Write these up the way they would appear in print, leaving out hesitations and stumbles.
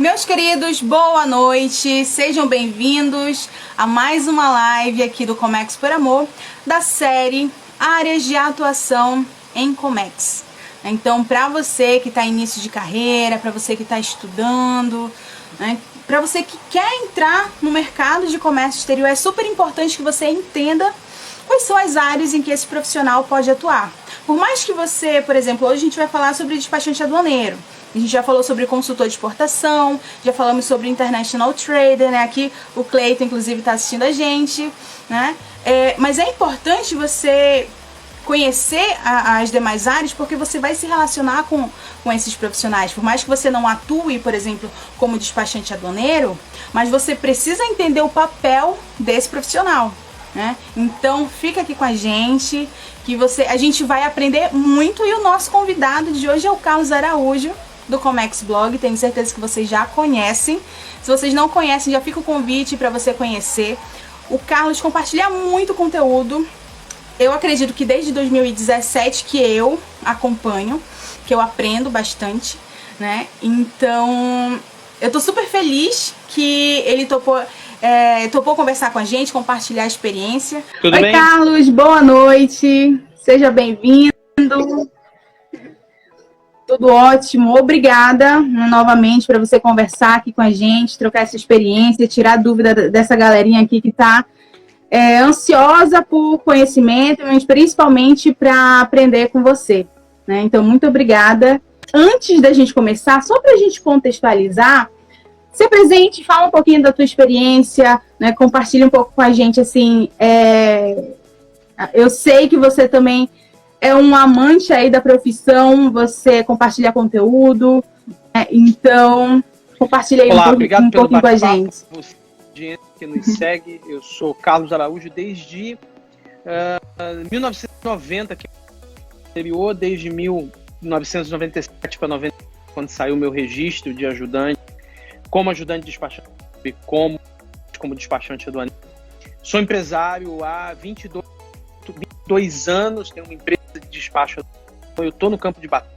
Meus queridos, boa noite, sejam bem-vindos a mais uma live aqui do Comex por Amor, da série Áreas de Atuação em Comex. Então, para você que está em início de carreira, para você que está estudando, né, para você que quer entrar no mercado de comércio exterior, é super importante que você entenda quais são as áreas em que esse profissional pode atuar. Por mais que você, por exemplo, hoje a gente vai falar sobre despachante aduaneiro, a gente já falou sobre consultor de exportação, já falamos sobre international trader, né? Aqui o Cleiton, inclusive, está assistindo a gente, né? Mas é importante você conhecer as demais áreas, porque você vai se relacionar com esses profissionais. Por mais que você não atue, por exemplo, como despachante aduaneiro, mas você precisa entender o papel desse profissional, né? Então fica aqui com a gente, que a gente vai aprender muito. E o nosso convidado de hoje é o Carlos Araújo, do Comex Blog. Tenho certeza que vocês já conhecem. Se vocês não conhecem, já fica o convite para você conhecer. O Carlos compartilha muito conteúdo. Eu acredito que desde 2017 que eu acompanho, que eu aprendo bastante, né? Então, eu tô super feliz que ele topou conversar com a gente, compartilhar a experiência. Tudo Oi, bem? Carlos, boa noite. Seja bem-vindo. Tudo ótimo. Obrigada novamente para você conversar aqui com a gente, trocar essa experiência, tirar dúvida dessa galerinha aqui que está ansiosa por conhecimento, mas principalmente para aprender com você, né? Então, muito obrigada. Antes da gente começar, só para a gente contextualizar, se apresente, fala um pouquinho da tua experiência, né? Compartilha um pouco com a gente, assim, eu sei que você também é um amante aí da profissão, você compartilha conteúdo, né? Então compartilha aí um pouquinho com a gente. Você que nos segue, eu sou Carlos Araújo desde 1990 aqui no exterior, desde 1997 para 90, quando saiu o meu registro de ajudante, como ajudante despachante e como despachante aduaneiro. Sou empresário há 22 anos, tenho uma empresa de despacho, eu estou no campo de batalha.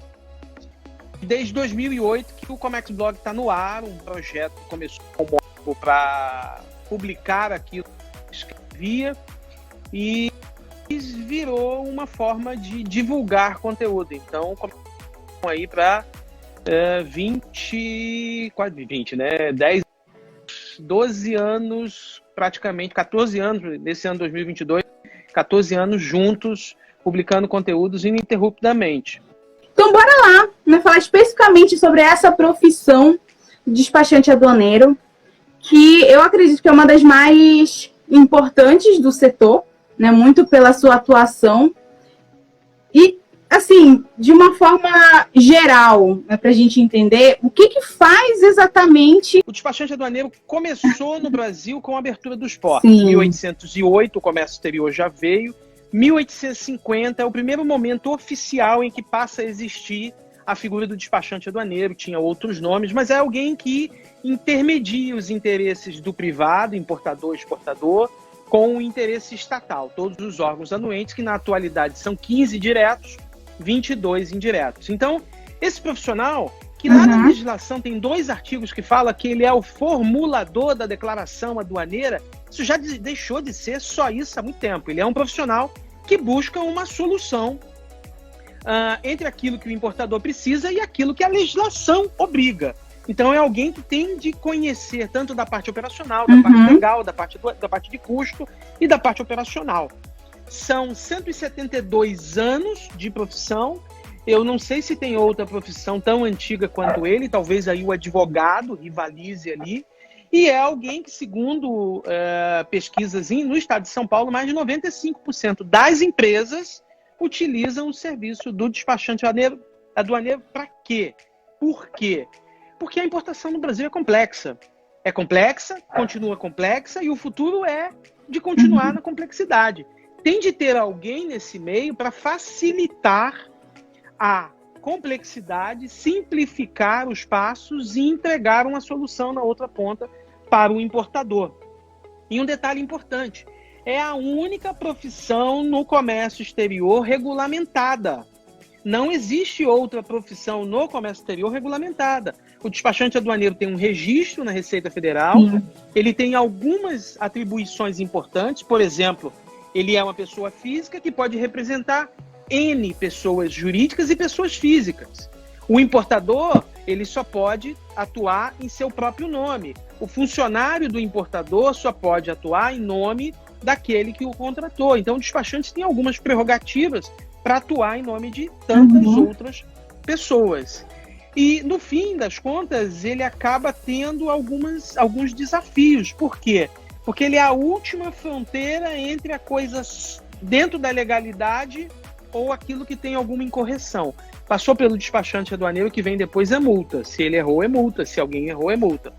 Desde 2008 que o Comex Blog está no ar, um projeto que começou para publicar aquilo que escrevia e virou uma forma de divulgar conteúdo. Então, aí para 12 anos, praticamente 14 anos, nesse ano 2022, 14 anos juntos, publicando conteúdos ininterruptamente. Então, bora lá, né, falar especificamente sobre essa profissão de despachante aduaneiro, que eu acredito que é uma das mais importantes do setor, né, muito pela sua atuação. E, assim, de uma forma geral, né, para a gente entender, o que faz exatamente... O despachante aduaneiro começou no Brasil com a abertura dos portos. Sim. Em 1808, o comércio exterior já veio. 1850 é o primeiro momento oficial em que passa a existir a figura do despachante aduaneiro. Tinha outros nomes, mas é alguém que intermedia os interesses do privado, importador, exportador, com o interesse estatal. Todos os órgãos anuentes, que na atualidade são 15 diretos, 22 indiretos. Então, esse profissional, que lá na legislação tem 2 artigos que falam que ele é o formulador da declaração aduaneira, isso já deixou de ser só isso há muito tempo. Ele é um profissional que busca uma solução entre aquilo que o importador precisa e aquilo que a legislação obriga. Então é alguém que tem de conhecer tanto da parte operacional, da parte legal, da parte de custo e da parte operacional. São 172 anos de profissão. Eu não sei se tem outra profissão tão antiga quanto ele, talvez aí o advogado rivalize ali. E é alguém que, segundo pesquisas no estado de São Paulo, mais de 95% das empresas utilizam o serviço do despachante aduaneiro. Para quê? Por quê? Porque a importação no Brasil é complexa. É complexa, continua complexa, e o futuro é de continuar na complexidade. Tem de ter alguém nesse meio para facilitar a complexidade, simplificar os passos e entregar uma solução na outra ponta para o importador. E um detalhe importante, é a única profissão no comércio exterior regulamentada. Não existe outra profissão no comércio exterior regulamentada. O despachante aduaneiro tem um registro na Receita Federal, ele tem algumas atribuições importantes, por exemplo, ele é uma pessoa física que pode representar N pessoas jurídicas e pessoas físicas. O importador, ele só pode atuar em seu próprio nome. O funcionário do importador só pode atuar em nome daquele que o contratou. Então, o despachante tem algumas prerrogativas para atuar em nome de tantas outras pessoas. E, no fim das contas, ele acaba tendo alguns desafios. Por quê? Porque ele é a última fronteira entre a coisa dentro da legalidade ou aquilo que tem alguma incorreção. Passou pelo despachante aduaneiro, que vem depois é multa. Se ele errou, é multa. Se alguém errou, é multa.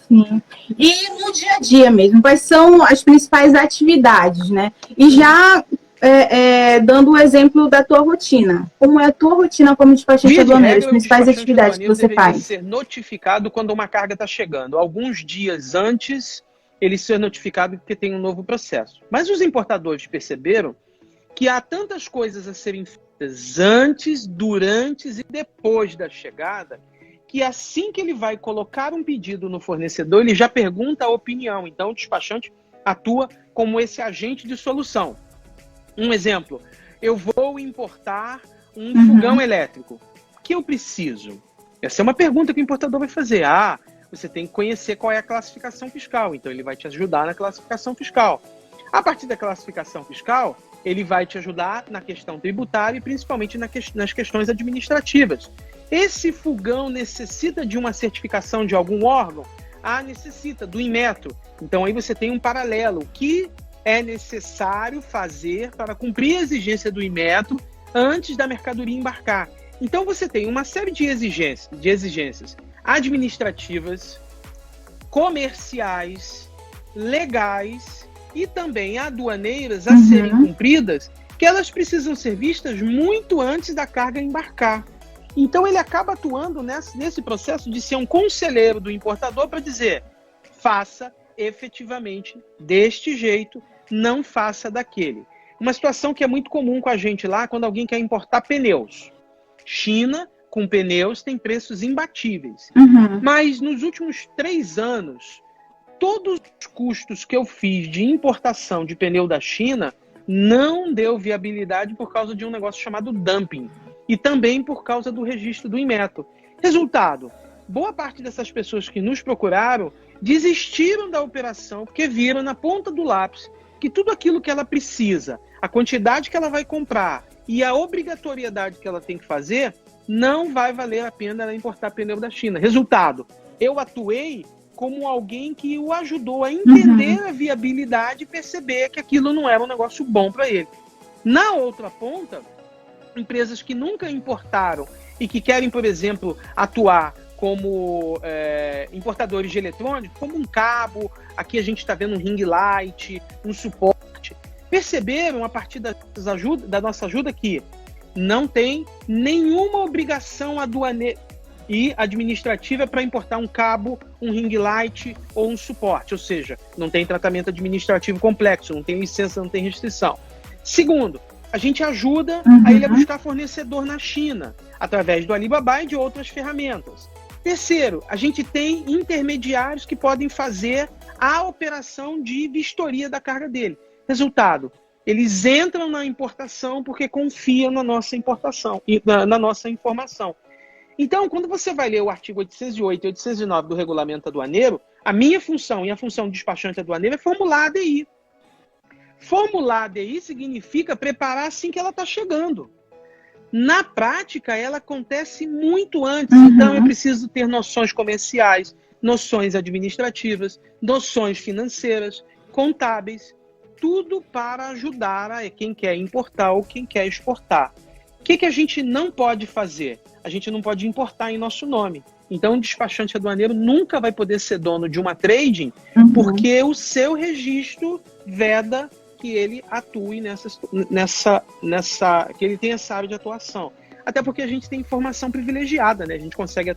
Sim. E no dia a dia mesmo, quais são as principais atividades, né? E já dando o exemplo da tua rotina. Como é a tua rotina como despachante aduaneiro? As principais atividades que você faz? Ser notificado quando uma carga está chegando. Alguns dias antes, ele ser notificado porque tem um novo processo. Mas os importadores perceberam que há tantas coisas a serem feitas antes, durante e depois da chegada, que assim que ele vai colocar um pedido no fornecedor, ele já pergunta a opinião. Então, o despachante atua como esse agente de solução. Um exemplo, eu vou importar um fogão elétrico. O que eu preciso? Essa é uma pergunta que o importador vai fazer. Você tem que conhecer qual é a classificação fiscal. Então, ele vai te ajudar na classificação fiscal. A partir da classificação fiscal, ele vai te ajudar na questão tributária e principalmente nas questões administrativas. Esse fogão necessita de uma certificação de algum órgão? Necessita, do Inmetro. Então, aí você tem um paralelo. O que é necessário fazer para cumprir a exigência do Inmetro antes da mercadoria embarcar? Então, você tem uma série de exigências administrativas, comerciais, legais e também aduaneiras a serem cumpridas, que elas precisam ser vistas muito antes da carga embarcar. Então, ele acaba atuando nesse processo de ser um conselheiro do importador para dizer: faça efetivamente deste jeito, não faça daquele. Uma situação que é muito comum com a gente lá, quando alguém quer importar pneus. China, com pneus, tem preços imbatíveis. Mas nos últimos 3 anos, todos os custos que eu fiz de importação de pneu da China não deu viabilidade por causa de um negócio chamado dumping. E também por causa do registro do Inmetro. Resultado, boa parte dessas pessoas que nos procuraram desistiram da operação porque viram na ponta do lápis que tudo aquilo que ela precisa, a quantidade que ela vai comprar e a obrigatoriedade que ela tem que fazer, não vai valer a pena ela importar pneu da China. Resultado, eu atuei como alguém que o ajudou a entender a viabilidade e perceber que aquilo não era um negócio bom para ele. Na outra ponta, empresas que nunca importaram e que querem, por exemplo, atuar como importadores de eletrônicos, como um cabo, aqui a gente está vendo um ring light, um suporte, perceberam a partir da nossa ajuda que não tem nenhuma obrigação aduaneira e administrativa para importar um cabo, um ring light ou um suporte, ou seja, não tem tratamento administrativo complexo, não tem licença, não tem restrição. Segundo, a gente ajuda a ele a buscar fornecedor na China, através do Alibaba e de outras ferramentas. Terceiro, a gente tem intermediários que podem fazer a operação de vistoria da carga dele. Resultado, eles entram na importação porque confiam na nossa importação, na nossa informação. Então, quando você vai ler o artigo 808 e 809 do Regulamento Aduaneiro, a minha função e a função do despachante aduaneiro é formular a ADI. Formular a ADI significa preparar assim que ela está chegando. Na prática, ela acontece muito antes. Então, eu preciso ter noções comerciais, noções administrativas, noções financeiras, contábeis, tudo para ajudar a quem quer importar ou quem quer exportar. O que a gente não pode fazer? A gente não pode importar em nosso nome. Então, o despachante aduaneiro nunca vai poder ser dono de uma trading, porque o seu registro veda que ele atue que ele tenha essa área de atuação. Até porque a gente tem informação privilegiada, né? A gente consegue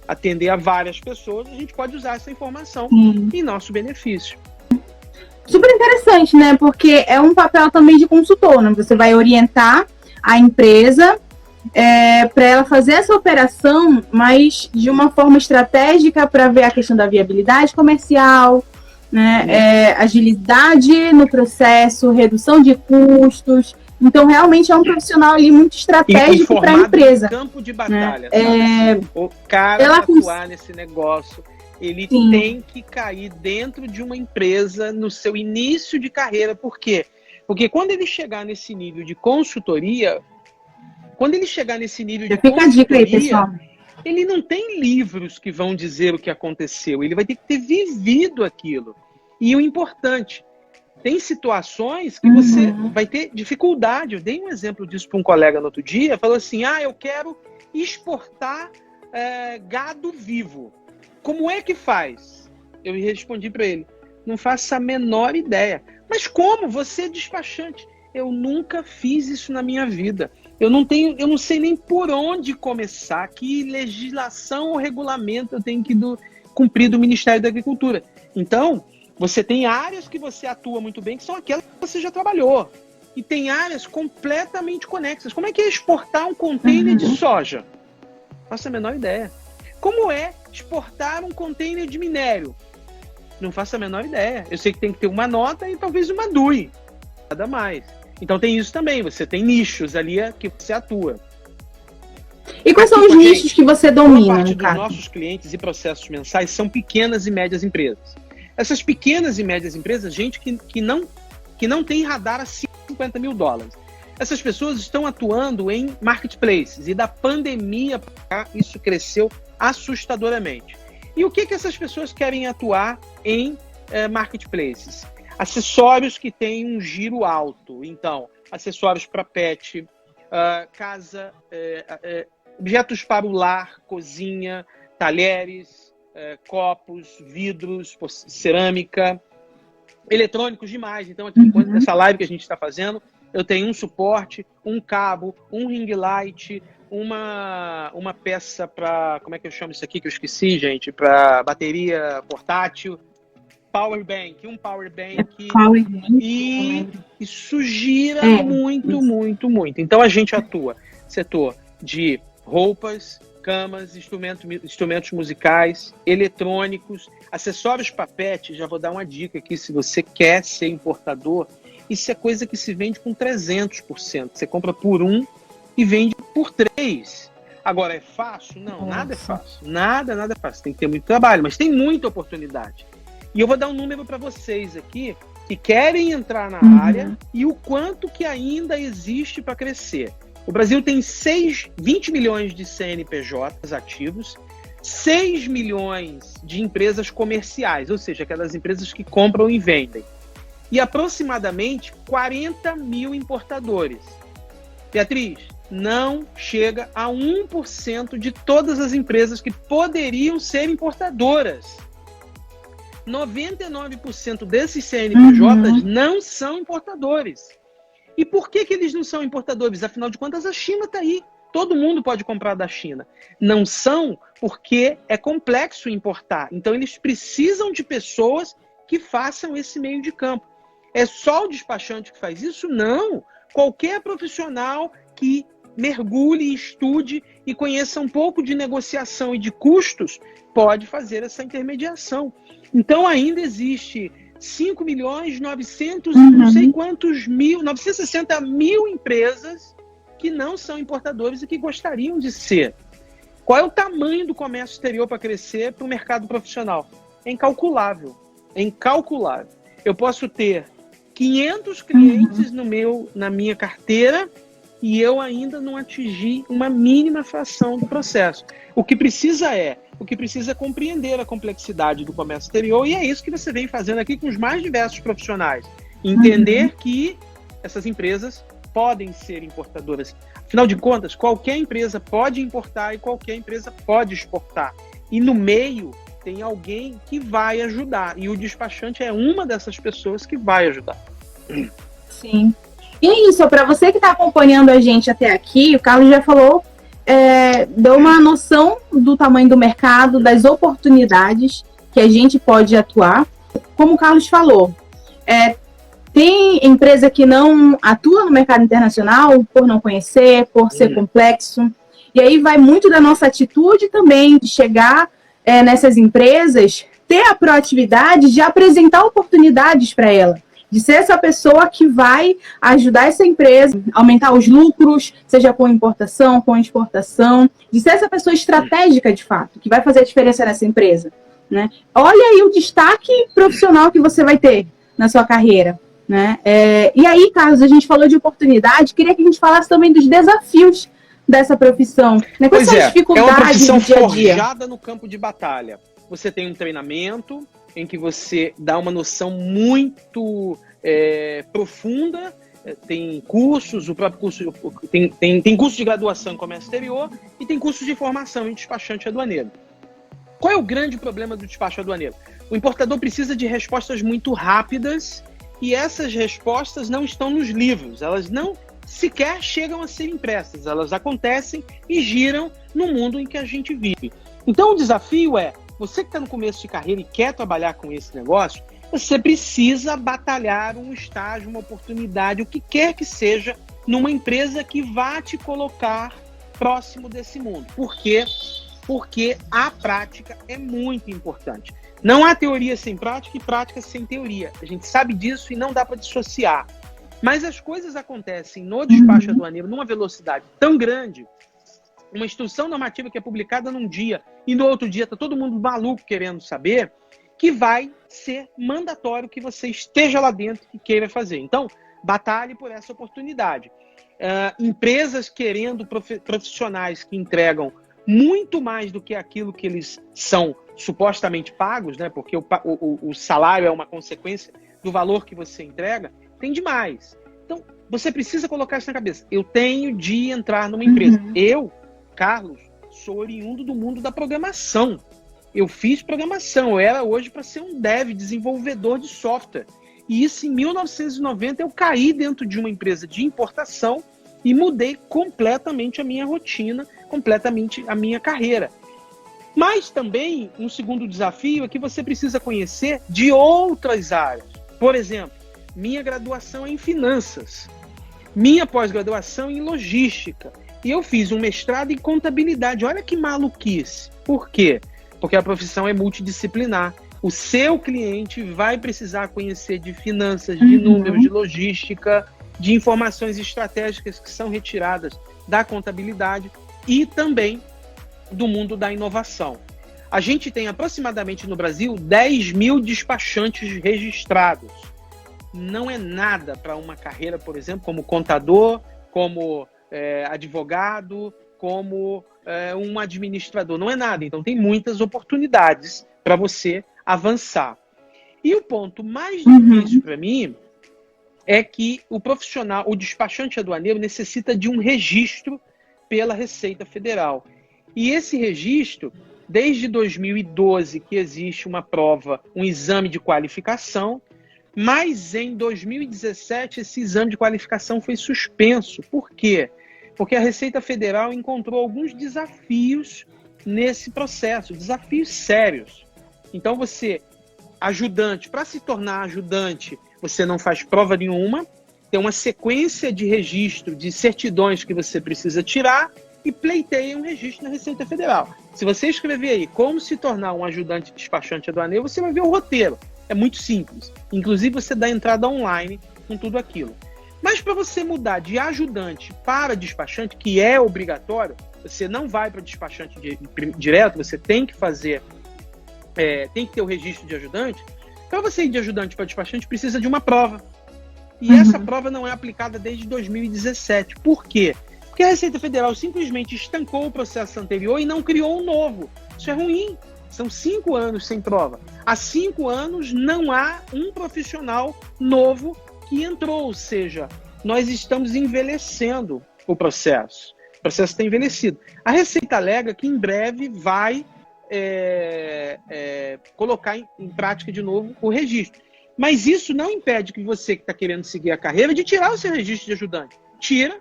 atender a várias pessoas, a gente pode usar essa informação em nosso benefício. Super interessante, né? Porque é um papel também de consultor, né? Você vai orientar a empresa para ela fazer essa operação, mas de uma forma estratégica para ver a questão da viabilidade comercial, né, agilidade no processo, redução de custos. Então, realmente é um profissional ali muito estratégico para a empresa. Campo de batalha, né? O cara ela atuar nesse negócio, ele tem que cair dentro de uma empresa no seu início de carreira. Por quê? Porque quando ele chegar nesse nível de consultoria, fica a dica aí, pessoal. Ele não tem livros que vão dizer o que aconteceu, ele vai ter que ter vivido aquilo. E o importante, tem situações que você vai ter dificuldade. Eu dei um exemplo disso para um colega no outro dia, falou assim, eu quero exportar gado vivo. Como é que faz? Eu respondi para ele, não faço a menor ideia. Mas como? Você é despachante. Eu nunca fiz isso na minha vida. Eu não sei nem por onde começar, que legislação ou regulamento eu tenho que cumprir do Ministério da Agricultura. Então, você tem áreas que você atua muito bem, que são aquelas que você já trabalhou. E tem áreas completamente conexas. Como é que é exportar um container de soja? Não faço a menor ideia. Como é exportar um container de minério? Não faço a menor ideia. Eu sei que tem que ter uma nota e talvez uma DUI. Nada mais. Então tem isso também. Você tem nichos ali que você atua. E quais são os nichos que você domina? Boa parte dos nossos clientes e processos mensais são pequenas e médias empresas. Essas pequenas e médias empresas, gente que não tem radar a $50 mil. Essas pessoas estão atuando em marketplaces. E da pandemia para cá, isso cresceu assustadoramente. E o que essas pessoas querem atuar em marketplaces? Acessórios que têm um giro alto. Então, acessórios para pet, casa, objetos para o lar, cozinha, talheres, copos, vidros, cerâmica, eletrônicos demais. Então, aqui, nessa live que a gente está fazendo, eu tenho um suporte, um cabo, um ring light, uma peça para, como é que eu chamo isso aqui que eu esqueci, gente? Para bateria portátil, power bank e isso gira muito, muito, muito. Então a gente atua setor de roupas, camas, instrumentos musicais, eletrônicos, acessórios para pet. Já vou dar uma dica aqui, se você quer ser importador, isso é coisa que se vende com 300%. Você compra por 1 e vende por 3. Agora, é fácil? Não, nada é fácil. Nada é fácil. Tem que ter muito trabalho, mas tem muita oportunidade. E eu vou dar um número para vocês aqui que querem entrar na área e o quanto que ainda existe para crescer. O Brasil tem 20 milhões de CNPJs ativos, 6 milhões de empresas comerciais, ou seja, aquelas empresas que compram e vendem, e aproximadamente 40 mil importadores. Beatriz, não chega a 1% de todas as empresas que poderiam ser importadoras. 99% desses CNPJs não são importadores. E por que eles não são importadores? Afinal de contas, a China está aí. Todo mundo pode comprar da China. Não são porque é complexo importar. Então, eles precisam de pessoas que façam esse meio de campo. É só o despachante que faz isso? Não. Qualquer profissional que mergulhe, estude e conheça um pouco de negociação e de custos pode fazer essa intermediação. Então, ainda existe 5 milhões 900 não sei quantos mil, 960 mil empresas que não são importadores e que gostariam de ser. Qual é o tamanho do comércio exterior para crescer para o mercado profissional? É incalculável. É incalculável. Eu posso ter 500 clientes na minha carteira e eu ainda não atingi uma mínima fração do processo. O que precisa é compreender a complexidade do comércio exterior, e é isso que você vem fazendo aqui com os mais diversos profissionais. Entender que essas empresas podem ser importadoras. Afinal de contas, qualquer empresa pode importar e qualquer empresa pode exportar. E no meio tem alguém que vai ajudar. E o despachante é uma dessas pessoas que vai ajudar. Sim. E é isso, para você que está acompanhando a gente até aqui, o Carlos já falou, deu uma noção do tamanho do mercado, das oportunidades que a gente pode atuar. Como o Carlos falou, Tem empresa que não atua no mercado internacional por não conhecer, por ser complexo. E aí vai muito da nossa atitude também de chegar nessas empresas, ter a proatividade de apresentar oportunidades para ela, de ser essa pessoa que vai ajudar essa empresa a aumentar os lucros, seja com importação, com exportação, de ser essa pessoa estratégica de fato, que vai fazer a diferença nessa empresa, né? Olha aí o destaque profissional que você vai ter na sua carreira, né? E aí, Carlos, a gente falou de oportunidade, queria que a gente falasse também dos desafios dessa profissão, né? Quais são as dificuldades é uma profissão do dia a dia? forjada no campo de batalha. Você tem um treinamento em que você dá uma noção muito profunda, tem cursos, o próprio curso tem curso de graduação em comércio exterior e tem curso de formação em despachante aduaneiro. Qual é o grande problema do despacho aduaneiro? O importador precisa de respostas muito rápidas e essas respostas não estão nos livros, elas não sequer chegam a ser impressas, elas acontecem e giram no mundo em que a gente vive. Então o desafio é, você que está no começo de carreira e quer trabalhar com esse negócio, você precisa batalhar um estágio, uma oportunidade, o que quer que seja, numa empresa que vá te colocar próximo desse mundo. Por quê? Porque a prática é muito importante. Não há teoria sem prática e prática sem teoria. A gente sabe disso e não dá para dissociar. Mas as coisas acontecem no despacho aduaneiro numa velocidade tão grande, uma instrução normativa que é publicada num dia e no outro dia está todo mundo maluco querendo saber, que vai ser mandatório que você esteja lá dentro e queira fazer. Então, batalhe por essa oportunidade. Empresas querendo profissionais que entregam muito mais do que aquilo que eles são supostamente pagos, né? Porque o salário é uma consequência do valor que você entrega, tem demais. Então, você precisa colocar isso na cabeça. Eu tenho de entrar numa empresa. Eu, Carlos, sou oriundo do mundo da programação. Eu fiz programação. Eu era hoje para ser um desenvolvedor de software. E isso em 1990 eu caí dentro de uma empresa de importação e mudei completamente a minha rotina, completamente a minha carreira. Mas também um segundo desafio é que você precisa conhecer de outras áreas. Por exemplo, minha graduação é em finanças, minha pós-graduação em logística, e eu fiz um mestrado em contabilidade. Olha que maluquice. Por quê? Porque a profissão é multidisciplinar. O seu cliente vai precisar conhecer de finanças, de números, de logística, de informações estratégicas que são retiradas da contabilidade e também do mundo da inovação. A gente tem aproximadamente no Brasil 10 mil despachantes registrados. Não é nada para uma carreira, por exemplo, como contador, como advogado, como um administrador. Não é nada. Então tem muitas oportunidades para você avançar. E o ponto mais difícil para mim é que o profissional, o despachante aduaneiro, necessita de um registro pela Receita Federal. E esse registro, desde 2012 que existe uma prova, um exame de qualificação, mas em 2017 esse exame de qualificação foi suspenso. Por quê? Porque a Receita Federal encontrou alguns desafios nesse processo, desafios sérios. Então você, ajudante, para se tornar ajudante, você não faz prova nenhuma, tem uma sequência de registro de certidões que você precisa tirar e pleiteia um registro na Receita Federal. Se você escrever aí como se tornar um ajudante despachante aduaneiro, você vai ver o roteiro. É muito simples. Inclusive, você dá entrada online com tudo aquilo. Mas para você mudar de ajudante para despachante, que é obrigatório, você não vai para despachante direto, você tem que fazer, tem que ter o registro de ajudante. Para você ir de ajudante para despachante, precisa de uma prova. E essa prova não é aplicada desde 2017. Por quê? Porque a Receita Federal simplesmente estancou o processo anterior e não criou um novo. Isso é ruim. São 5 anos sem prova. Há 5 anos não há um profissional novo que entrou. Ou seja, nós estamos envelhecendo o processo. O processo está envelhecido. A Receita alega que em breve vai colocar em prática de novo o registro. Mas isso não impede que você que está querendo seguir a carreira de tirar o seu registro de ajudante. Tira,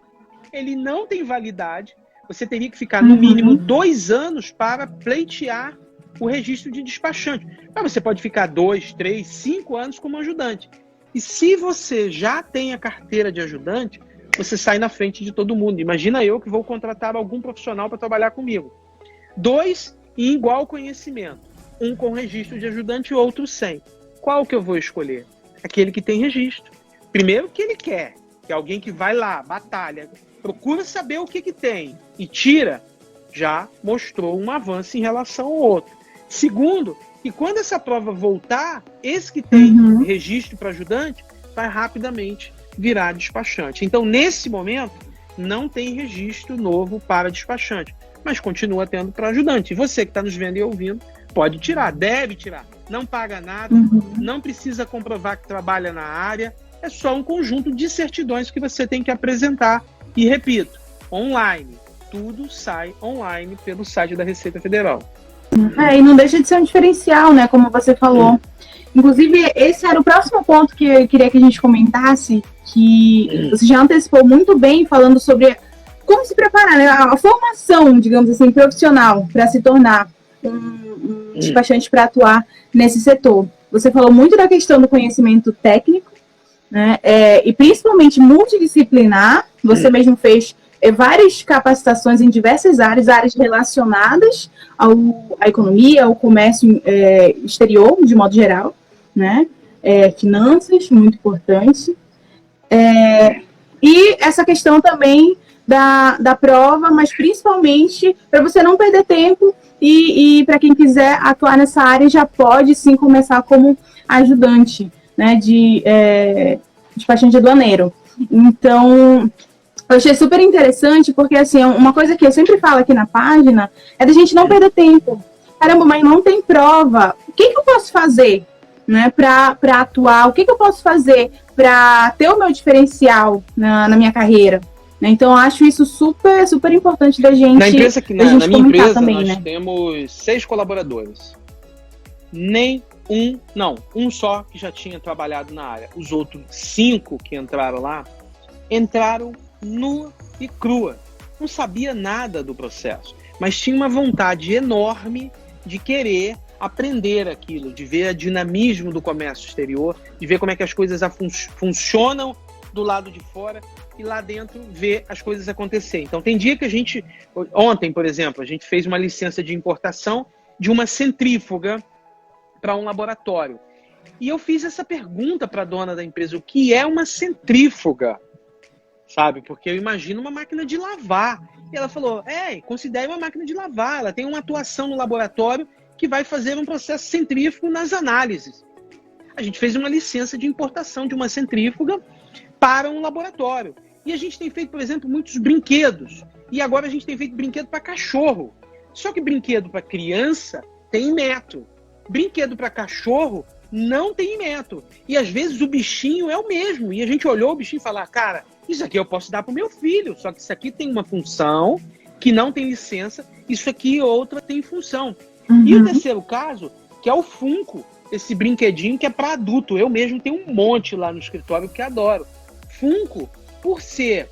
ele não tem validade, você teria que ficar no mínimo 2 anos para pleitear o registro de despachante. Mas você pode ficar 2, 3, 5 anos como ajudante. E se você já tem a carteira de ajudante, você sai na frente de todo mundo. Imagina eu que vou contratar algum profissional para trabalhar comigo. 2 em igual conhecimento. Um com registro de ajudante e outro sem. Qual que eu vou escolher? Aquele que tem registro. Primeiro que ele quer, que é alguém que vai lá, batalha, procura saber o que tem e tira, já mostrou um avanço em relação ao outro. Segundo, que quando essa prova voltar, esse que tem registro para ajudante vai rapidamente virar despachante. Então, nesse momento, não tem registro novo para despachante, mas continua tendo para ajudante. E você que está nos vendo e ouvindo, pode tirar, deve tirar. Não paga nada, não precisa comprovar que trabalha na área, é só um conjunto de certidões que você tem que apresentar. E repito, online. Tudo sai online pelo site da Receita Federal. E não deixa de ser um diferencial, né? Como você falou. Inclusive, esse era o próximo ponto que eu queria que a gente comentasse, que você já antecipou muito bem falando sobre como se preparar, né? A formação, digamos assim, profissional para se tornar um despachante para atuar nesse setor. Você falou muito da questão do conhecimento técnico, né? E principalmente multidisciplinar. Você mesmo fez várias capacitações em diversas áreas relacionadas à economia, ao comércio exterior, de modo geral, né? Finanças, muito importante. E essa questão também da prova, mas principalmente para você não perder tempo e para quem quiser atuar nessa área já pode sim começar como ajudante, né, de despachante aduaneiro. Então, eu achei super interessante porque, assim, uma coisa que eu sempre falo aqui na página é da gente não perder tempo. Caramba, mas não tem prova. O que eu posso fazer, né, para atuar? O que eu posso fazer para ter o meu diferencial na minha carreira? Então, eu acho isso super, super importante da gente. Na minha empresa, também, nós né? temos 6 colaboradores. Um só que já tinha trabalhado na área. Os outros 5 que entraram lá, entraram nua e crua. Não sabia nada do processo, mas tinha uma vontade enorme de querer aprender aquilo, de ver o dinamismo do comércio exterior, de ver como é que as coisas funcionam do lado de fora e lá dentro ver as coisas acontecer. Então tem dia que ontem, por exemplo, a gente fez uma licença de importação de uma centrífuga para um laboratório. E eu fiz essa pergunta para a dona da empresa, o que é uma centrífuga? Sabe? Porque eu imagino uma máquina de lavar. E ela falou, considere uma máquina de lavar, ela tem uma atuação no laboratório que vai fazer um processo centrífugo nas análises. A gente fez uma licença de importação de uma centrífuga para um laboratório. E a gente tem feito, por exemplo, muitos brinquedos. E agora a gente tem feito brinquedo para cachorro. Só que brinquedo para criança tem metro. Brinquedo para cachorro não tem metro. E às vezes o bichinho é o mesmo. E a gente olhou o bichinho e falou, cara, isso aqui eu posso dar para o meu filho. Só que isso aqui tem uma função que não tem licença. Isso aqui outra tem função. E o terceiro caso, que é o Funko. Esse brinquedinho que é para adulto. Eu mesmo tenho um monte lá no escritório que adoro. Funko, por ser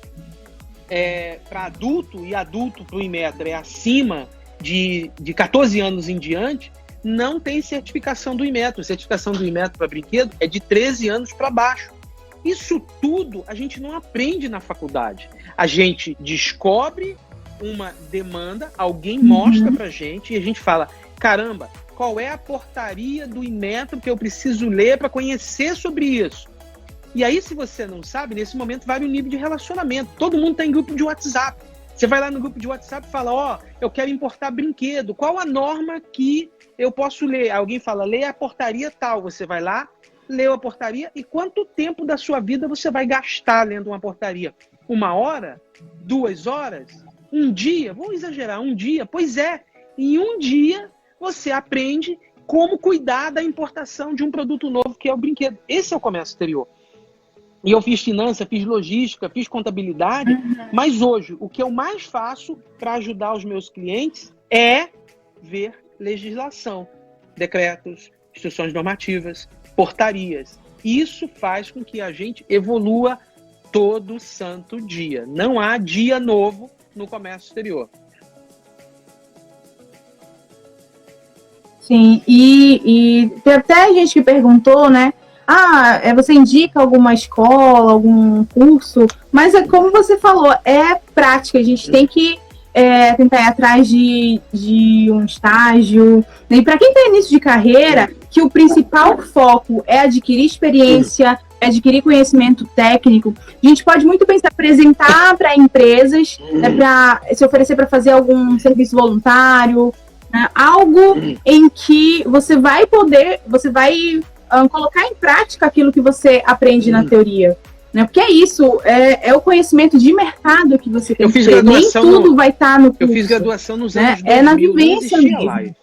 para adulto, e adulto para o Inmetro é acima de 14 anos em diante, não tem certificação do Inmetro. Certificação do Inmetro para brinquedo é de 13 anos para baixo. Isso tudo a gente não aprende na faculdade. A gente descobre uma demanda, alguém mostra para gente e a gente fala, caramba, qual é a portaria do Inmetro que eu preciso ler para conhecer sobre isso? E aí, se você não sabe, nesse momento vai no nível de relacionamento. Todo mundo está em grupo de WhatsApp. Você vai lá no grupo de WhatsApp e fala, eu quero importar brinquedo. Qual a norma que eu posso ler? Alguém fala, leia a portaria tal. Você vai lá, leu a portaria e quanto tempo da sua vida você vai gastar lendo uma portaria? 1 hora? 2 horas? 1 dia? Vamos exagerar, 1 dia? Pois é, em 1 dia você aprende como cuidar da importação de um produto novo que é o brinquedo. Esse é o comércio exterior. E eu fiz finança, fiz logística, fiz contabilidade, mas hoje o que eu mais faço para ajudar os meus clientes é ver legislação, decretos, instruções normativas, portarias. Isso faz com que a gente evolua todo santo dia. Não há dia novo no comércio exterior. Sim, e tem até gente que perguntou, né? você indica alguma escola, algum curso, mas é como você falou, é prática, a gente tem que tentar ir atrás de um estágio. E para quem está início de carreira, que o principal foco é adquirir experiência, é adquirir conhecimento técnico, a gente pode muito bem se apresentar para empresas, para se oferecer para fazer algum serviço voluntário, né, algo em que você vai colocar em prática aquilo que você aprende na teoria. Né? Porque é isso, é o conhecimento de mercado que você tem que ter. Nem tudo vai estar no curso. Eu fiz graduação nos anos 2000, é na vivência mesmo. Live.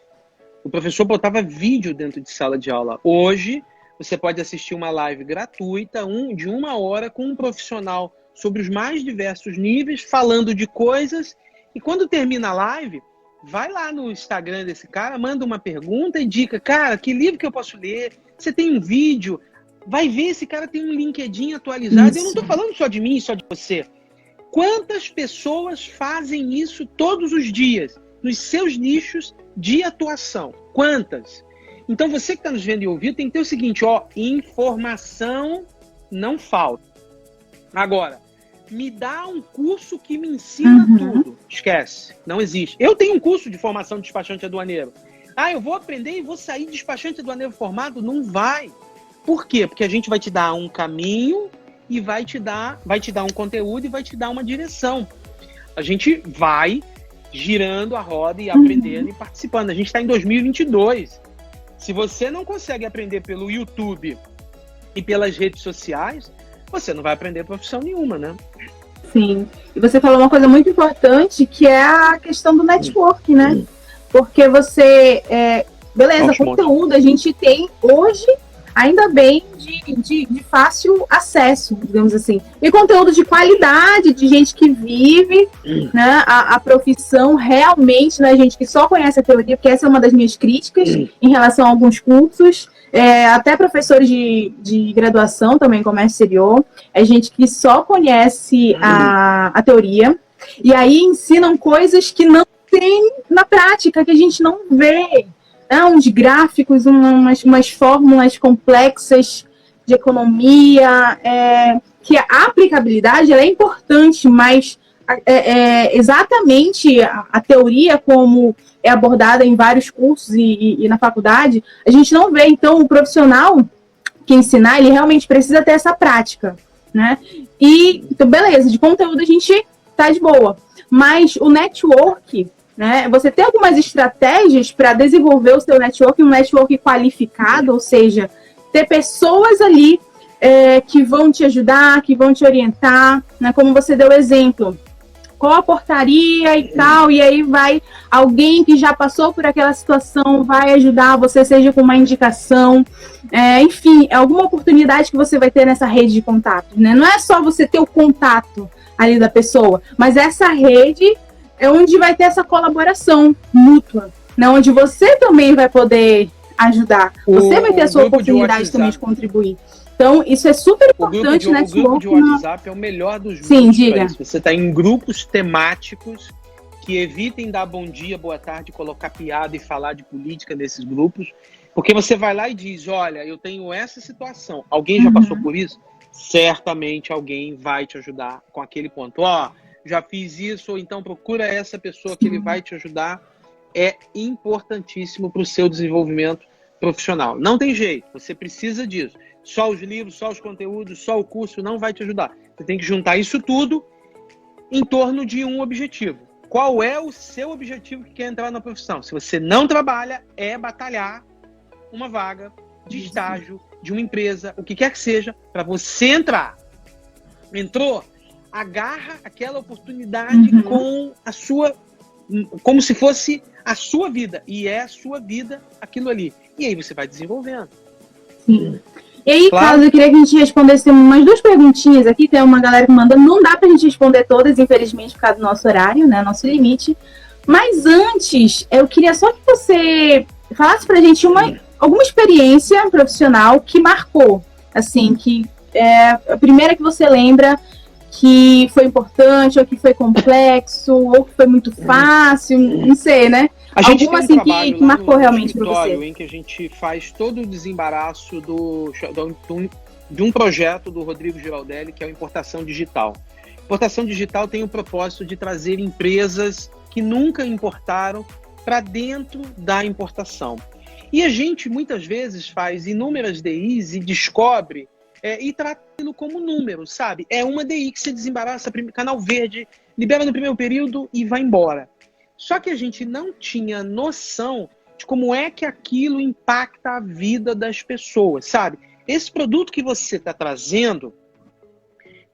O professor botava vídeo dentro de sala de aula. Hoje, você pode assistir uma live gratuita, de 1 hora, com um profissional sobre os mais diversos níveis, falando de coisas. E quando termina a live, vai lá no Instagram desse cara, manda uma pergunta e dica, cara, que livro que eu posso ler? Você tem um vídeo? Vai ver, esse cara tem um LinkedIn atualizado. Isso. Eu não estou falando só de mim, só de você. Quantas pessoas fazem isso todos os dias, nos seus nichos de atuação? Quantas? Então, você que está nos vendo e ouvindo, tem que ter o seguinte, informação não falta. Agora, me dá um curso que me ensina tudo. Esquece, não existe. Eu tenho um curso de formação de despachante aduaneiro. Eu vou aprender e vou sair despachante aduaneiro formado? Não vai. Por quê? Porque a gente vai te dar um caminho e vai te dar um conteúdo e vai te dar uma direção. A gente vai girando a roda e aprendendo e participando. A gente está em 2022. Se você não consegue aprender pelo YouTube e pelas redes sociais, você não vai aprender profissão nenhuma, né? Sim. E você falou uma coisa muito importante, que é a questão do network, né? Porque você... beleza, conteúdo a gente tem hoje, ainda bem, de fácil acesso, digamos assim. E conteúdo de qualidade, de gente que vive né, a profissão realmente, né, gente que só conhece a teoria, porque essa é uma das minhas críticas em relação a alguns cursos. Até professores de graduação também, comércio exterior, é gente que só conhece a teoria, e aí ensinam coisas que não tem na prática, que a gente não vê. Uns gráficos, umas fórmulas complexas de economia, que a aplicabilidade ela é importante, mas exatamente a teoria como é abordada em vários cursos e na faculdade, a gente não vê. Então, o profissional que ensinar, ele realmente precisa ter essa prática, né? Então, beleza, de conteúdo a gente tá de boa, mas o network... Né? Você tem algumas estratégias para desenvolver o seu network, um network qualificado, ou seja, ter pessoas ali que vão te ajudar, que vão te orientar, né? Como você deu exemplo, qual a portaria e tal, e aí vai alguém que já passou por aquela situação, vai ajudar você, seja com uma indicação, enfim, é alguma oportunidade que você vai ter nessa rede de contatos, né? Não é só você ter o contato ali da pessoa, mas essa rede é onde vai ter essa colaboração mútua, né? Onde você também vai poder ajudar. Você vai ter a sua oportunidade também de contribuir. Então, isso é super importante, né? O grupo de WhatsApp é o melhor dos mundos. Sim, diga. Você está em grupos temáticos que evitem dar bom dia, boa tarde, colocar piada e falar de política nesses grupos, porque você vai lá e diz, olha, eu tenho essa situação. Alguém já passou por isso? Certamente alguém vai te ajudar com aquele ponto. Já fiz isso, ou então procura essa pessoa que ele vai te ajudar. É importantíssimo para o seu desenvolvimento profissional. Não tem jeito, você precisa disso. Só os livros, só os conteúdos, só o curso não vai te ajudar. Você tem que juntar isso tudo em torno de um objetivo. Qual é o seu objetivo que quer entrar na profissão? Se você não trabalha, é batalhar uma vaga de estágio, de uma empresa, o que quer que seja, para você entrar. Entrou? Agarra aquela oportunidade com a sua, como se fosse a sua vida, e é a sua vida aquilo ali. E aí você vai desenvolvendo. Sim. E aí, Carlos, eu queria que a gente respondesse umas 2 perguntinhas aqui, tem uma galera que manda, não dá pra gente responder todas, infelizmente, por causa do nosso horário, né, nosso limite. Mas antes, eu queria só que você falasse pra gente alguma experiência profissional que marcou, assim, que é a primeira que você lembra que foi importante, ou que foi complexo, ou que foi muito fácil, não sei, né? A gente Alguma tem um assim que trabalho lá marcou no realmente para você? escritório em que a gente faz todo o desembaraço de um projeto do Rodrigo Giraldelli, que é o Importação Digital. Importação Digital tem o propósito de trazer empresas que nunca importaram para dentro da importação. E a gente, muitas vezes, faz inúmeras DIs e descobre e trata aquilo como número, sabe? É uma DI que você desembaraça, canal verde, libera no primeiro período e vai embora. Só que a gente não tinha noção de como é que aquilo impacta a vida das pessoas, sabe? Esse produto que você está trazendo,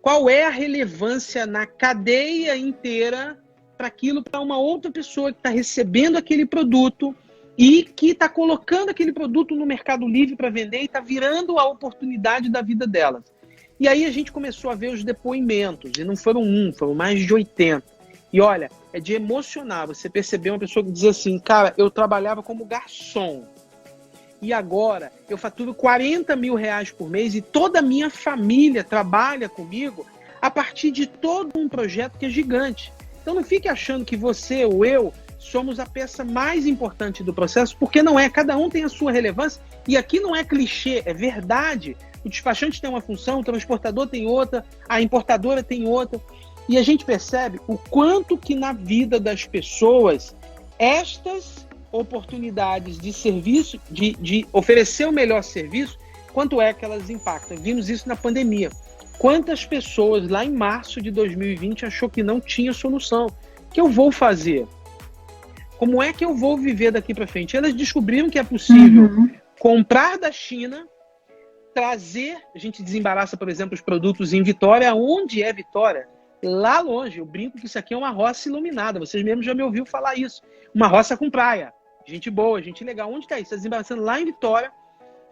qual é a relevância na cadeia inteira para aquilo, para uma outra pessoa que está recebendo aquele produto e que está colocando aquele produto no Mercado Livre para vender e está virando a oportunidade da vida delas. E aí a gente começou a ver os depoimentos, e não foram foram mais de 80. E olha, é de emocionar você perceber uma pessoa que diz assim, cara, eu trabalhava como garçom e agora eu faturo 40 mil reais por mês e toda a minha família trabalha comigo a partir de todo um projeto que é gigante. Então não fique achando que você ou eu somos a peça mais importante do processo, porque não é. Cada um tem a sua relevância e aqui não é clichê, é verdade. O despachante tem uma função, o transportador tem outra, a importadora tem outra. E a gente percebe o quanto que na vida das pessoas estas oportunidades de serviço, de oferecer o melhor serviço, quanto é que elas impactam. Vimos isso na pandemia. Quantas pessoas lá em março de 2020 achou que não tinha solução? O que eu vou fazer? Como é que eu vou viver daqui para frente? Elas descobriram que é possível comprar da China, trazer, a gente desembaraça, por exemplo, os produtos em Vitória. Onde é Vitória? Lá longe. Eu brinco que isso aqui é uma roça iluminada. Vocês mesmos já me ouviram falar isso. Uma roça com praia. Gente boa, gente legal. Onde está isso? Está desembaraçando lá em Vitória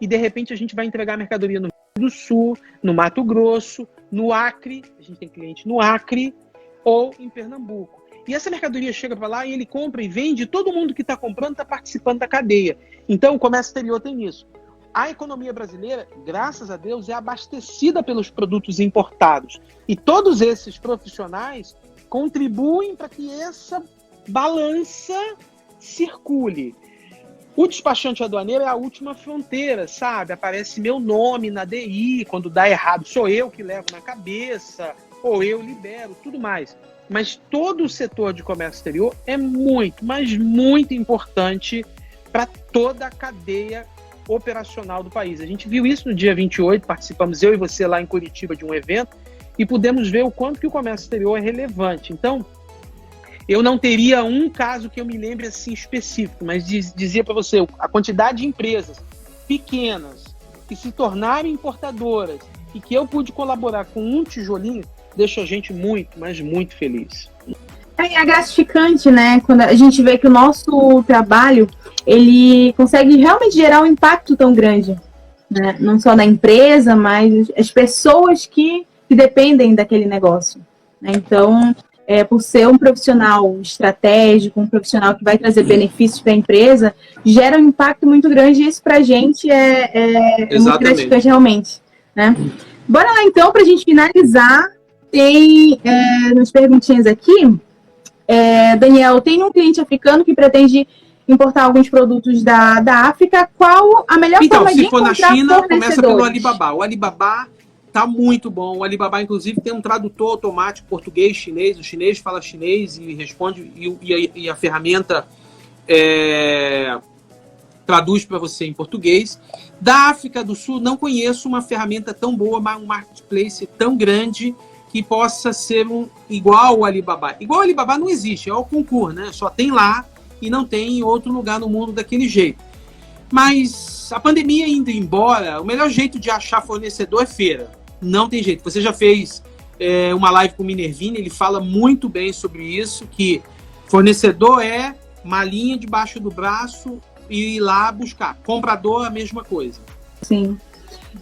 e de repente a gente vai entregar a mercadoria no Rio Grande do Sul, no Mato Grosso, no Acre. A gente tem cliente no Acre ou em Pernambuco. E essa mercadoria chega para lá e ele compra e vende. Todo mundo que está comprando está participando da cadeia. Então o comércio exterior tem isso. A economia brasileira, graças a Deus, é abastecida pelos produtos importados. E todos esses profissionais contribuem para que essa balança circule. O despachante aduaneiro é a última fronteira, sabe? Aparece meu nome na DI, quando dá errado sou eu que levo na cabeça, ou eu libero, tudo mais. Mas todo o setor de comércio exterior é muito, mas muito importante para toda a cadeia operacional do país. A gente viu isso no dia 28, participamos eu e você lá em Curitiba de um evento e pudemos ver o quanto que o comércio exterior é relevante. Então, eu não teria um caso que eu me lembre assim específico, mas dizia para você, a quantidade de empresas pequenas que se tornaram importadoras e que eu pude colaborar com um tijolinho, deixa a gente muito, mas muito feliz. É gratificante, né? Quando a gente vê que o nosso trabalho, ele consegue realmente gerar um impacto tão grande, né? Não só na empresa, mas as pessoas que dependem daquele negócio, né? Então, por ser um profissional estratégico, um profissional que vai trazer benefícios para a empresa, gera um impacto muito grande e isso para a gente é muito gratificante realmente, né? Bora lá então, para a gente finalizar, tem umas perguntinhas aqui. Daniel, tem um cliente africano que pretende importar alguns produtos da África. Qual a melhor forma de encontrar fornecedores? Então, se for na China, começa pelo Alibaba. O Alibaba tá muito bom. O Alibaba, inclusive, tem um tradutor automático português-chinês. O chinês fala chinês e responde, e a ferramenta traduz para você em português. Da África do Sul, não conheço uma ferramenta tão boa, um marketplace tão grande que possa ser igual ao Alibaba. Igual ao Alibaba não existe, é o concurso, né? Só tem lá e não tem em outro lugar no mundo daquele jeito. Mas a pandemia indo embora, o melhor jeito de achar fornecedor é feira. Não tem jeito. Você já fez uma live com o Minervini, ele fala muito bem sobre isso, que fornecedor é malinha debaixo do braço e ir lá buscar. Comprador, a mesma coisa. Sim.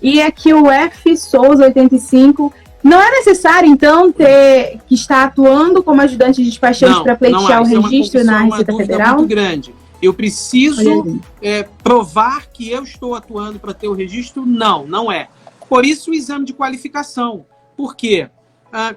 E aqui o F Souza 85... Não é necessário, então, ter que estar atuando como ajudante de despachante para pleitear o registro na Receita Federal? É muito grande. Eu preciso provar que eu estou atuando para ter o registro? Não, não é. Por isso o exame de qualificação. Por quê?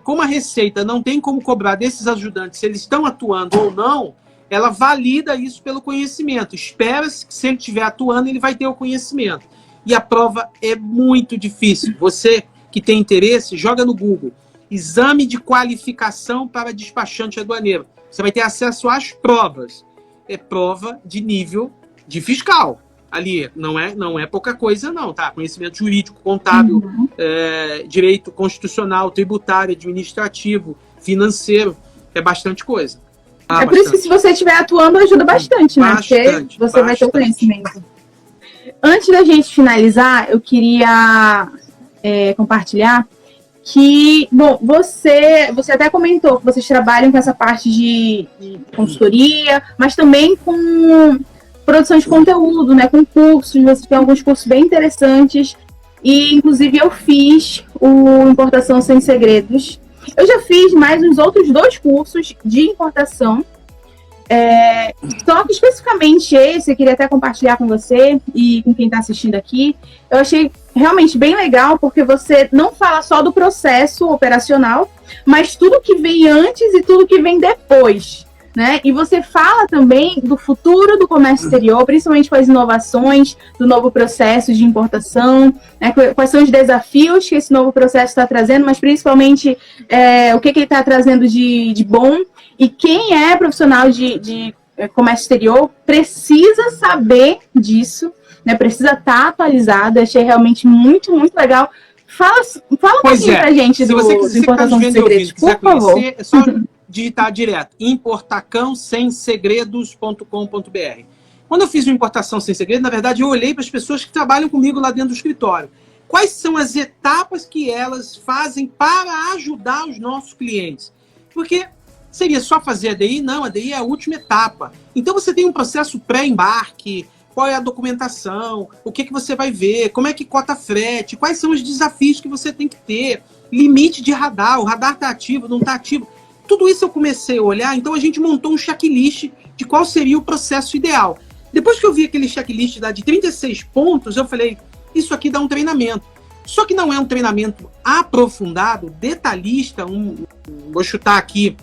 Como a Receita não tem como cobrar desses ajudantes se eles estão atuando ou não, ela valida isso pelo conhecimento. Espera-se que se ele estiver atuando, ele vai ter o conhecimento. E a prova é muito difícil. Você que tem interesse, joga no Google. Exame de qualificação para despachante aduaneiro. Você vai ter acesso às provas. É prova de nível de fiscal. Ali, não é pouca coisa não, tá? Conhecimento jurídico, contábil, direito constitucional, tributário, administrativo, financeiro, é bastante coisa. É por isso que se você estiver atuando, ajuda bastante, né? Porque você vai ter o conhecimento. Antes da gente finalizar, eu queria compartilhar que, bom, você até comentou que vocês trabalham com essa parte de consultoria, mas também com produção de conteúdo, né, com cursos, você tem alguns cursos bem interessantes, e inclusive eu fiz o Importação Sem Segredos. Eu já fiz mais uns outros 2 cursos de importação, só que especificamente esse, eu queria até compartilhar com você e com quem está assistindo aqui, eu achei realmente bem legal, porque você não fala só do processo operacional, mas tudo que vem antes e tudo que vem depois, né? E você fala também do futuro do comércio exterior, principalmente com as inovações do novo processo de importação, né? Quais são os desafios que esse novo processo está trazendo, mas principalmente o que ele está trazendo de bom. E quem é profissional de comércio exterior precisa saber disso, né? Precisa estar atualizado. Achei realmente muito, muito legal. Fala um pouquinho pra gente do Importação Sem Segredos, por favor. É só digitar direto, importacãosemsegredos.com.br. Quando eu fiz o Importação Sem Segredo, na verdade, eu olhei para as pessoas que trabalham comigo lá dentro do escritório. Quais são as etapas que elas fazem para ajudar os nossos clientes? Porque seria só fazer a DI? Não, a DI é a última etapa. Então você tem um processo pré-embarque, qual é a documentação, o que você vai ver, como é que cota frete, quais são os desafios que você tem que ter, limite de radar, o radar está ativo, não está ativo. Tudo isso eu comecei a olhar, então a gente montou um checklist de qual seria o processo ideal. Depois que eu vi aquele checklist de 36 pontos, eu falei, isso aqui dá um treinamento. Só que não é um treinamento aprofundado, detalhista, vou chutar aqui,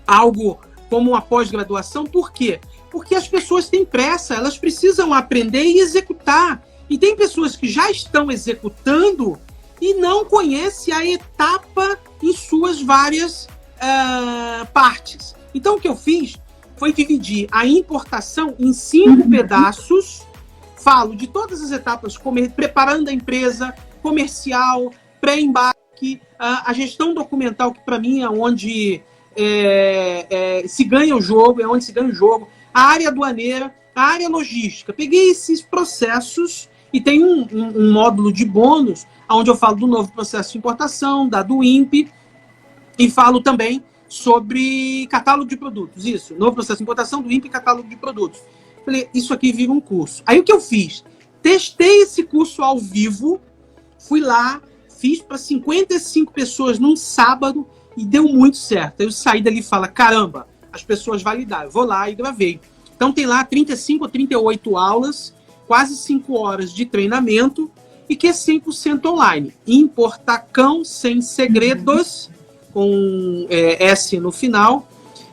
algo como uma pós-graduação. Por quê? Porque as pessoas têm pressa, elas precisam aprender e executar. E tem pessoas que já estão executando e não conhecem a etapa em suas várias partes. Então o que eu fiz foi dividir a importação em 5 pedaços. Falo de todas as etapas, preparando a empresa, comercial, pré-embarque, a gestão documental, que para mim é onde se ganha o jogo, a área aduaneira, a área logística. Peguei esses processos e tem um módulo de bônus, onde eu falo do novo processo de importação, do INPE, e falo também sobre catálogo de produtos. Isso, novo processo de importação, do INPE e catálogo de produtos. Falei, isso aqui vira um curso. Aí o que eu fiz? Testei esse curso ao vivo, fui lá, fiz para 55 pessoas num sábado e deu muito certo. Eu saí dali e falo, caramba, as pessoas validaram. Eu vou lá e gravei. Então tem lá 35 ou 38 aulas, quase 5 horas de treinamento e que é 100% online. Importacão Sem Segredos, com S no final,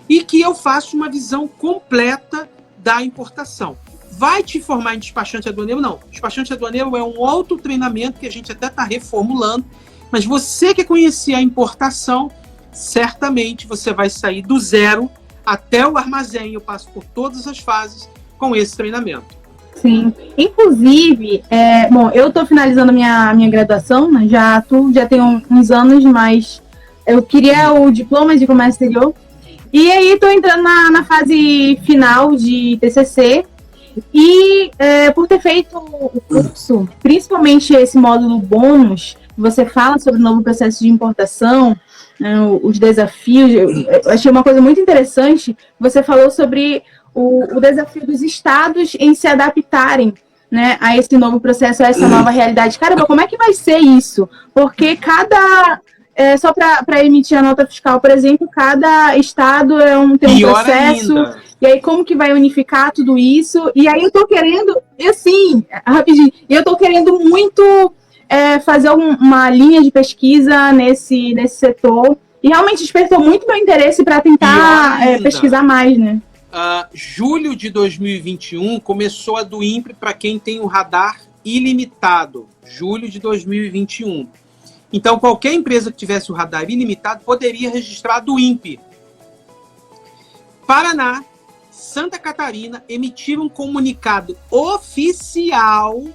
e que eu faço uma visão completa da importação. Vai te formar em despachante aduaneiro? Não. Despachante aduaneiro é um outro treinamento que a gente até está reformulando, mas você que conhecer a importação, certamente você vai sair do zero até o armazém. Eu passo por todas as fases com esse treinamento. Sim. Inclusive, bom, eu estou finalizando minha graduação, né? Já tenho uns anos, mas eu queria o diploma de comércio exterior. E aí estou entrando na fase final de TCC. E por ter feito o curso, principalmente esse módulo bônus, você fala sobre o novo processo de importação, os desafios. Eu achei uma coisa muito interessante. Você falou sobre o desafio dos estados em se adaptarem, né, a esse novo processo, a essa nova realidade. Caramba, como é que vai ser isso? Porque só para emitir a nota fiscal, por exemplo, cada estado tem um processo. Ainda. E aí, como que vai unificar tudo isso? E aí eu tô querendo, rapidinho, eu tô querendo muito fazer uma linha de pesquisa nesse setor. E realmente despertou muito meu interesse para tentar pesquisar mais, né? julho de 2021 começou a do INPE para quem tem o radar ilimitado. Julho de 2021. Então, qualquer empresa que tivesse o radar ilimitado poderia registrar do INPE. Paraná, Santa Catarina emitiram um comunicado oficial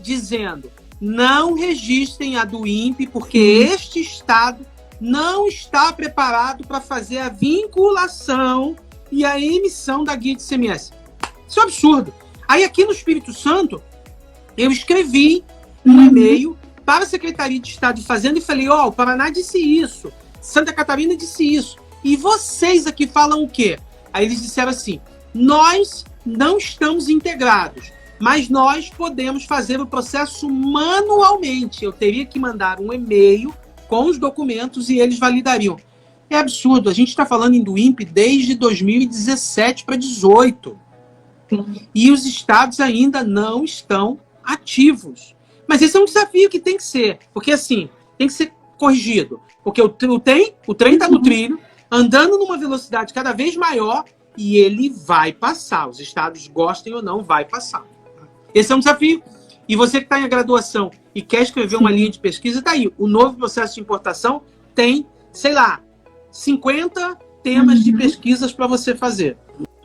dizendo: não registrem a do INPE porque este estado não está preparado para fazer a vinculação e a emissão da guia de ICMS. Isso é um absurdo. Aí aqui no Espírito Santo, eu escrevi um e-mail para a Secretaria de Estado de Fazenda e falei: ó, o Paraná disse isso, Santa Catarina disse isso, e vocês aqui falam o quê? Aí eles disseram assim: nós não estamos integrados, mas nós podemos fazer o processo manualmente. Eu teria que mandar um e-mail com os documentos e eles validariam. É absurdo, a gente está falando em do INPE desde 2017 para 2018. E os estados ainda não estão ativos. Mas esse é um desafio que tem que ser, porque assim, tem que ser corrigido. Porque o trem está no trilho, andando numa velocidade cada vez maior, e ele vai passar. Os estados, gostem ou não, vai passar. Esse é um desafio. E você que está em graduação e quer escrever uma linha de pesquisa, está aí. O novo processo de importação tem, sei lá, 50 temas de pesquisas para você fazer.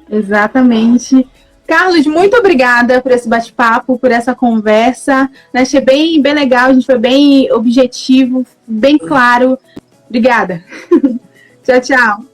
Exatamente. Carlos, muito obrigada por esse bate-papo, por essa conversa. Achei bem legal, a gente foi bem objetivo, bem claro. Obrigada. Tchau, tchau.